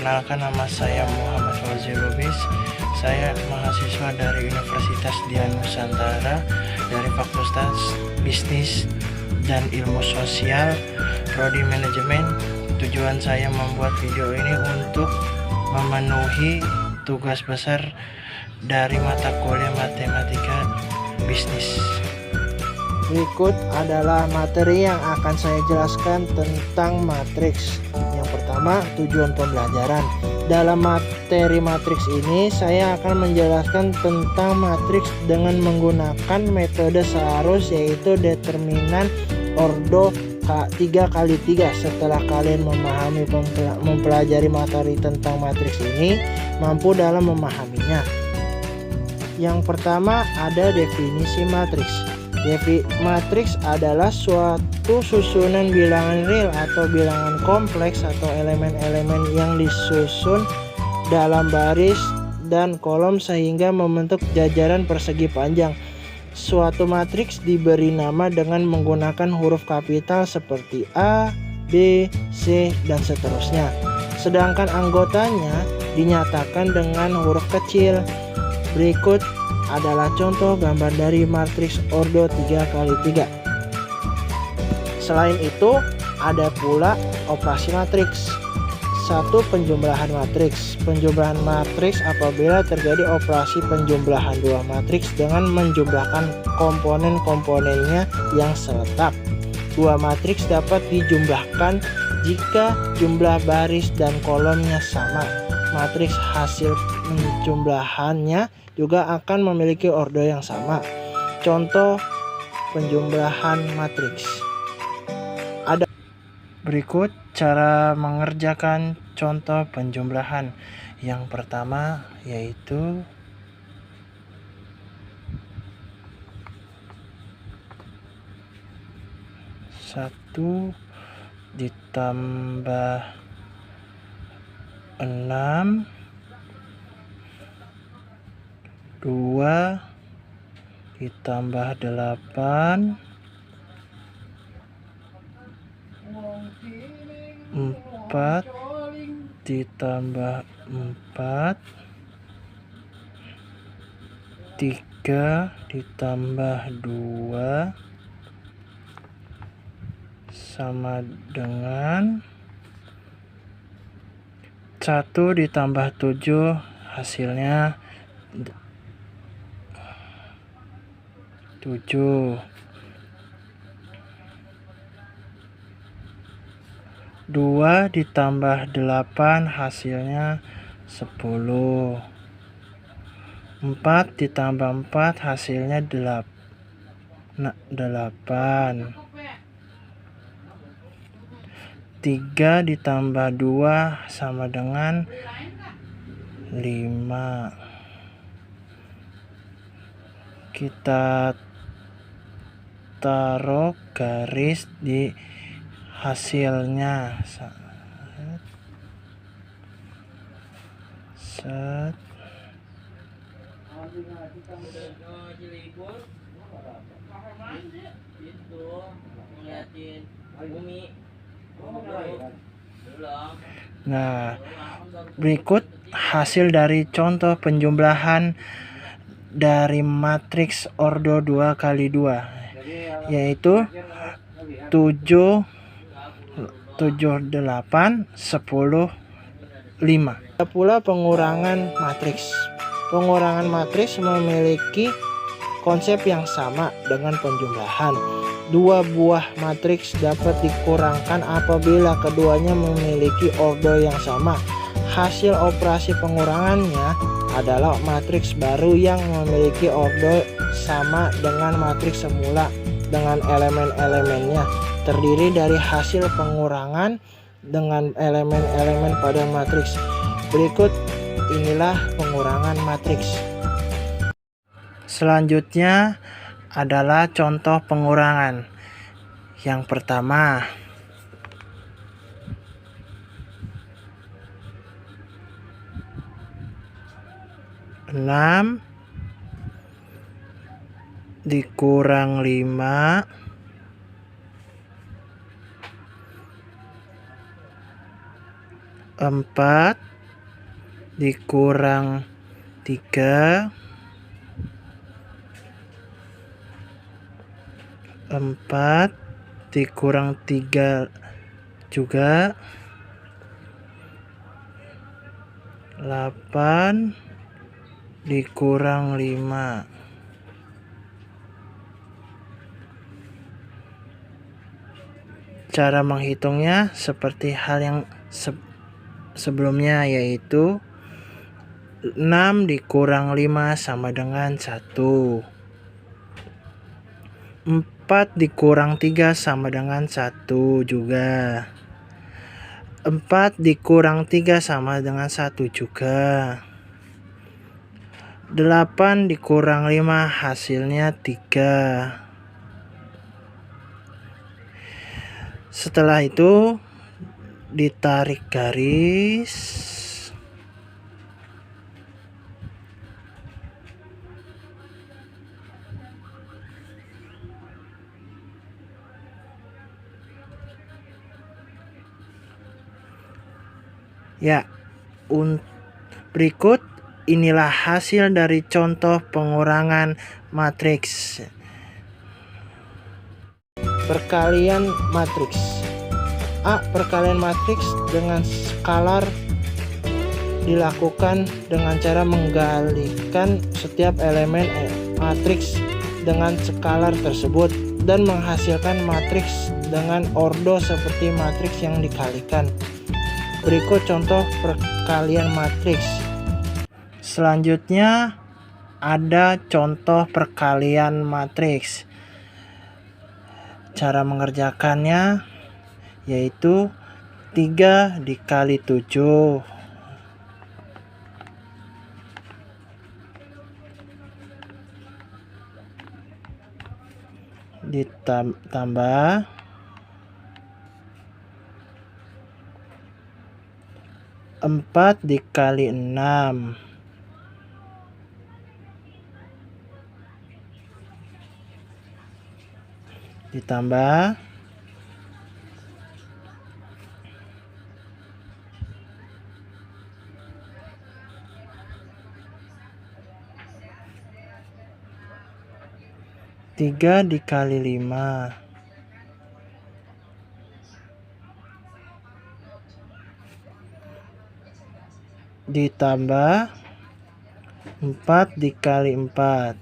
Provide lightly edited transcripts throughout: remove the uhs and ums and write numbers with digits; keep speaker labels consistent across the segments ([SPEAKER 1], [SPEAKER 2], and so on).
[SPEAKER 1] Perkenalkan, nama saya Muhammad Fauzi Lubis. Saya mahasiswa dari Universitas Dian Nusantara dari Fakultas Bisnis dan Ilmu Sosial, Prodi Manajemen. Tujuan saya membuat video ini untuk memenuhi tugas besar dari mata kuliah Matematika Bisnis.
[SPEAKER 2] Berikut adalah materi yang akan saya jelaskan tentang matriks. Yang pertama, tujuan pembelajaran. Dalam materi matriks ini, saya akan menjelaskan tentang matriks dengan menggunakan metode searus, yaitu determinan ordo 3x3. Setelah kalian mempelajari materi tentang matriks ini, mampu dalam memahaminya. Yang pertama, ada definisi matriks. Matriks adalah suatu susunan bilangan real atau bilangan kompleks atau elemen-elemen yang disusun dalam baris dan kolom sehingga membentuk jajaran persegi panjang. Suatu matriks diberi nama dengan menggunakan huruf kapital seperti A, B, C, dan seterusnya. Sedangkan anggotanya dinyatakan dengan huruf kecil. Berikut adalah contoh gambar dari matriks ordo 3x3. Selain itu, ada pula operasi matriks. 1. Penjumlahan matriks. Penjumlahan matriks apabila terjadi operasi penjumlahan dua matriks dengan menjumlahkan komponen-komponennya yang seletak. Dua matriks dapat dijumlahkan jika jumlah baris dan kolomnya sama. Matriks hasil penjumlahannya juga akan memiliki ordo yang sama. Contoh penjumlahan matriks. Ada berikut cara mengerjakan contoh penjumlahan. Yang pertama yaitu satu ditambah 6, 2 ditambah 8, 4 ditambah 4, 3 ditambah 2 sama dengan 1 ditambah 7, hasilnya 7. 2 ditambah 8, hasilnya 10. 4 ditambah 4, hasilnya 8. 3 ditambah 2 sama dengan 5. Kita taruh garis di hasilnya. Set. Nah, berikut hasil dari contoh penjumlahan dari matriks ordo 2x2, yaitu 7, 8, 10, 5. Ada pula pengurangan matriks. Pengurangan matriks memiliki konsep yang sama dengan penjumlahan. Dua buah matriks dapat dikurangkan apabila keduanya memiliki ordo yang sama. Hasil operasi pengurangannya adalah matriks baru yang memiliki ordo sama dengan matriks semula dengan elemen-elemennya, terdiri dari hasil pengurangan dengan elemen-elemen pada matriks. Berikut inilah pengurangan matriks. Selanjutnya adalah contoh pengurangan. Yang pertama, 6 dikurang 5 4
[SPEAKER 1] dikurang 3, 4 dikurang 3 juga, 8 dikurang 5. Cara menghitungnya seperti hal yang sebelumnya, yaitu 6 dikurang 5 sama dengan 1. 4 dikurang 3 sama dengan 1 juga. 4 dikurang 3 sama dengan 1 juga. 8 dikurang 5 hasilnya 3. Setelah itu ditarik garis. Ya, berikut inilah hasil dari contoh pengurangan matriks.
[SPEAKER 2] Perkalian matriks. A. Perkalian matriks dengan skalar dilakukan dengan cara menggalikan setiap elemen matriks dengan skalar tersebut dan menghasilkan matriks dengan ordo seperti matriks yang dikalikan. Berikut contoh perkalian matriks.
[SPEAKER 1] Selanjutnya ada contoh perkalian matriks. Cara mengerjakannya yaitu 3 dikali 7 ditambah 4 dikali 6 ditambah 3 dikali 5 ditambah 4 dikali 4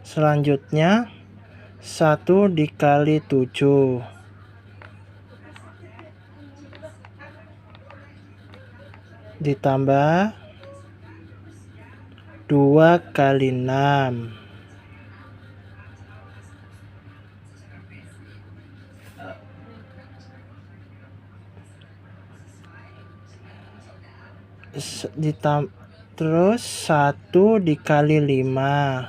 [SPEAKER 1] selanjutnya 1 dikali 7 ditambah 2 kali 6 terus 1 dikali 5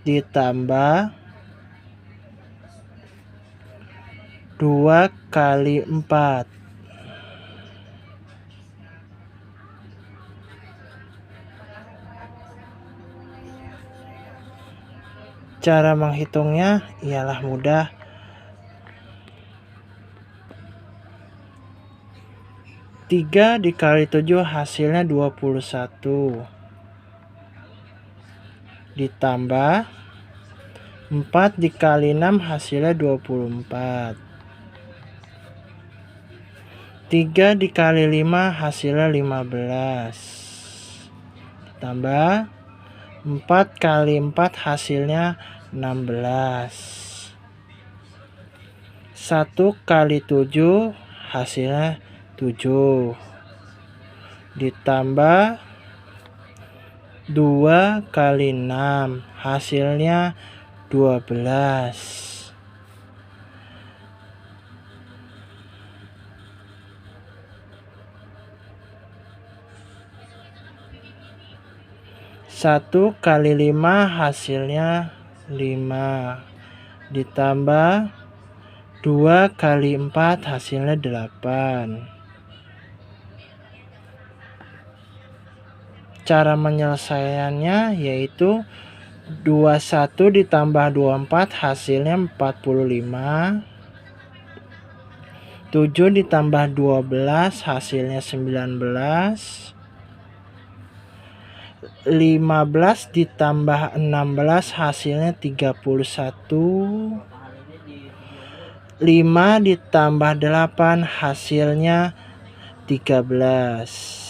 [SPEAKER 1] ditambah 2 kali 4 cara menghitungnya ialah mudah. 3 dikali 7 hasilnya 21 ditambah 4 dikali 6 hasilnya 24. 3 dikali 5 hasilnya 15 ditambah 4 kali 4 hasilnya 16. 1 kali 7 hasilnya 7 ditambah 2 kali 6 hasilnya 12. 1 kali 5 hasilnya 5 ditambah 2 kali 4 hasilnya 8. Cara penyelesaiannya yaitu 21 ditambah 24 hasilnya 45. 7 ditambah 12 hasilnya 19. 15 ditambah 16 hasilnya 31. 5 ditambah 8 hasilnya 13.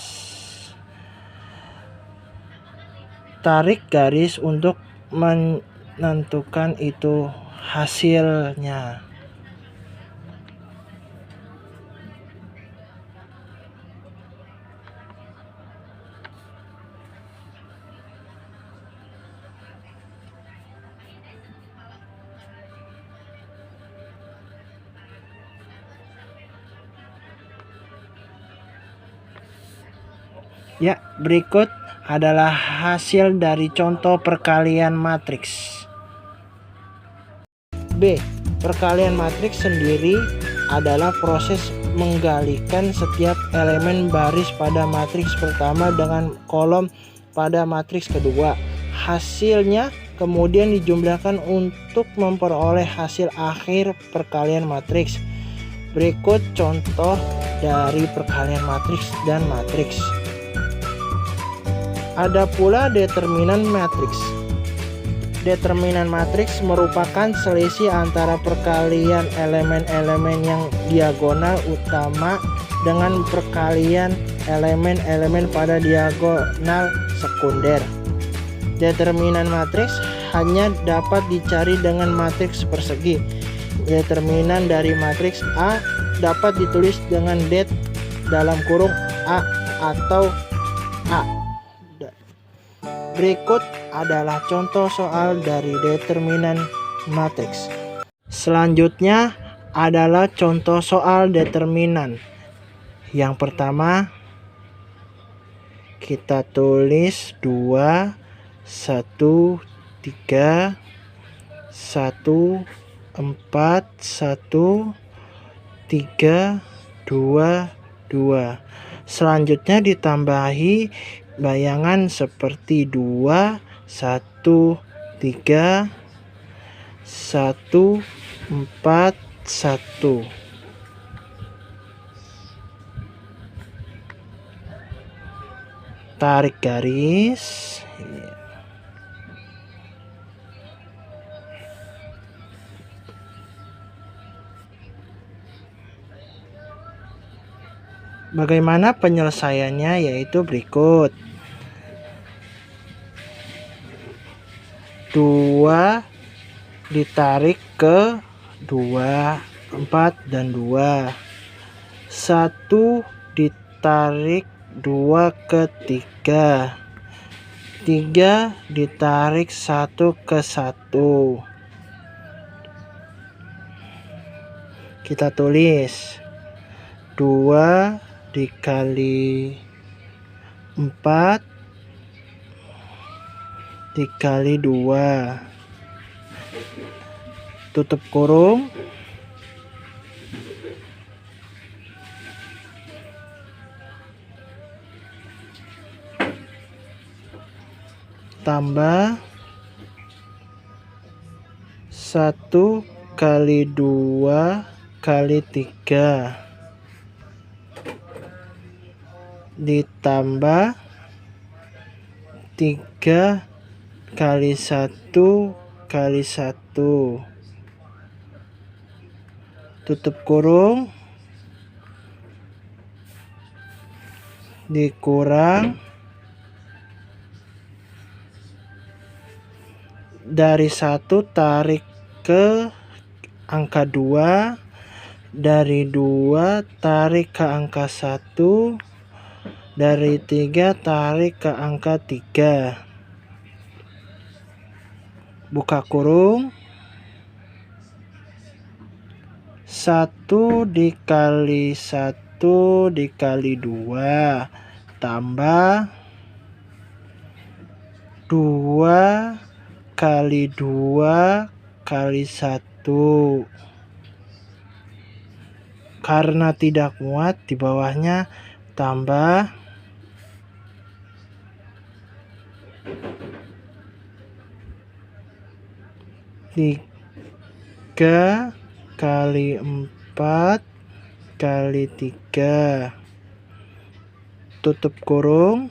[SPEAKER 1] Tarik garis untuk menentukan itu hasilnya. Ya, berikut adalah hasil dari contoh perkalian matriks. B. Perkalian matriks sendiri adalah proses menggalikan setiap elemen baris pada matriks pertama dengan kolom pada matriks kedua. Hasilnya kemudian dijumlahkan untuk memperoleh hasil akhir perkalian matriks. Berikut contoh dari perkalian matriks dan matriks. Ada pula determinan matriks. Determinan matriks merupakan selisih antara perkalian elemen-elemen yang diagonal utama dengan perkalian elemen-elemen pada diagonal sekunder. Determinan matriks hanya dapat dicari dengan matriks persegi. Determinan dari matriks A dapat ditulis dengan det dalam kurung A atau A. Berikut adalah contoh soal dari determinan matriks. Selanjutnya adalah contoh soal determinan. Yang pertama, kita tulis 2, 1, 3, 1, 4, 1, 3, 2, 2. Selanjutnya ditambahi bayangan seperti 2, 1, 3, 1, 4, 1. Tarik garis. Bagaimana penyelesaiannya yaitu berikut. 2 ditarik ke 2, 4 dan 2. 1 ditarik 2 ke 3. 3 ditarik 1 ke 1. Kita tulis 2 dikali 4 dikali 2, tutup kurung, tambah 1 kali 2 kali 3 ditambah 3 kali 1 kali 1, tutup kurung, dikurang dari 1 tarik ke angka 2, dari 2 tarik ke angka 1, dari 3 tarik ke angka 3. Buka kurung. 1 dikali 1 dikali 2 tambah 2 kali 2 kali 1. Karena tidak muat, di bawahnya tambah
[SPEAKER 2] 3 kali 4 kali 3 tutup kurung.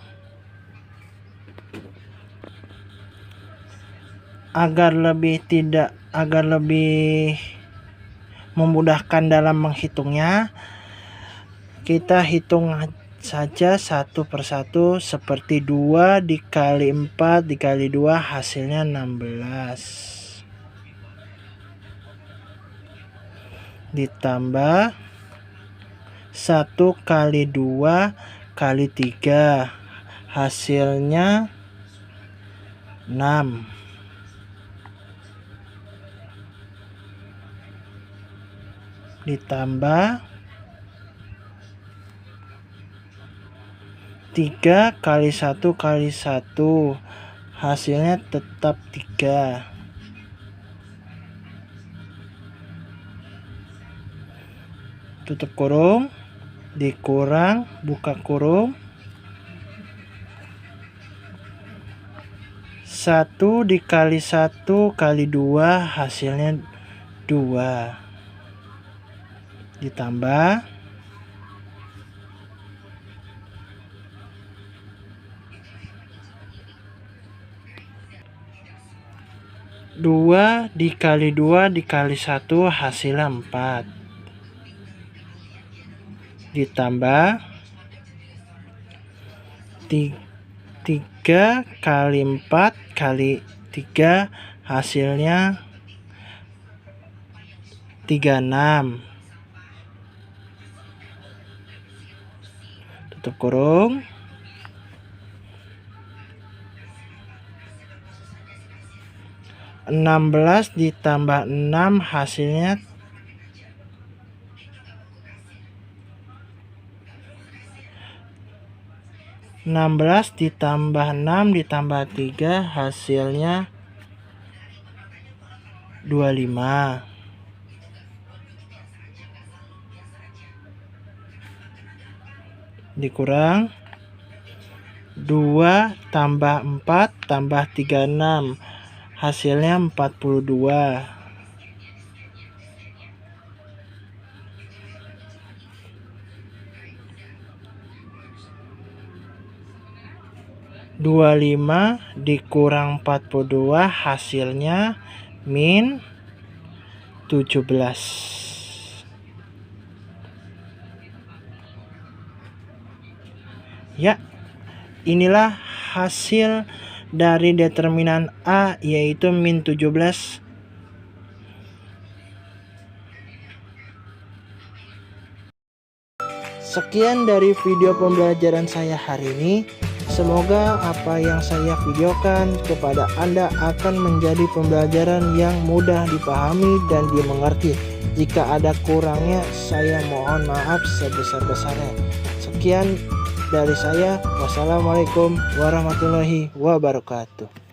[SPEAKER 2] Agar lebih memudahkan dalam menghitungnya, kita hitung saja satu persatu, seperti 2 dikali 4 dikali 2 hasilnya 16. Ditambah 1 kali 2 kali 3 hasilnya 6. Ditambah 3 kali 1 kali 1 hasilnya tetap 3. Tutup kurung, dikurang, buka kurung. 1 dikali 1 kali 2 hasilnya 2. Ditambah 2 dikali 2 dikali 1 hasilnya 4. Ditambah 3 kali 4 kali 3 hasilnya 36. Tutup kurung. 16 ditambah 6 hasilnya 16 ditambah 6 ditambah 3 hasilnya 25. Dikurang 2 tambah 4 tambah 36 hasilnya 42. 25 dikurang 42 hasilnya min 17. Ya, inilah hasil dari determinan A, yaitu min 17. Sekian dari video pembelajaran saya hari ini. Semoga apa yang saya videokan kepada Anda akan menjadi pembelajaran yang mudah dipahami dan dimengerti. Jika ada kurangnya, saya mohon maaf sebesar-besarnya. Sekian dari saya. Wassalamualaikum warahmatullahi wabarakatuh.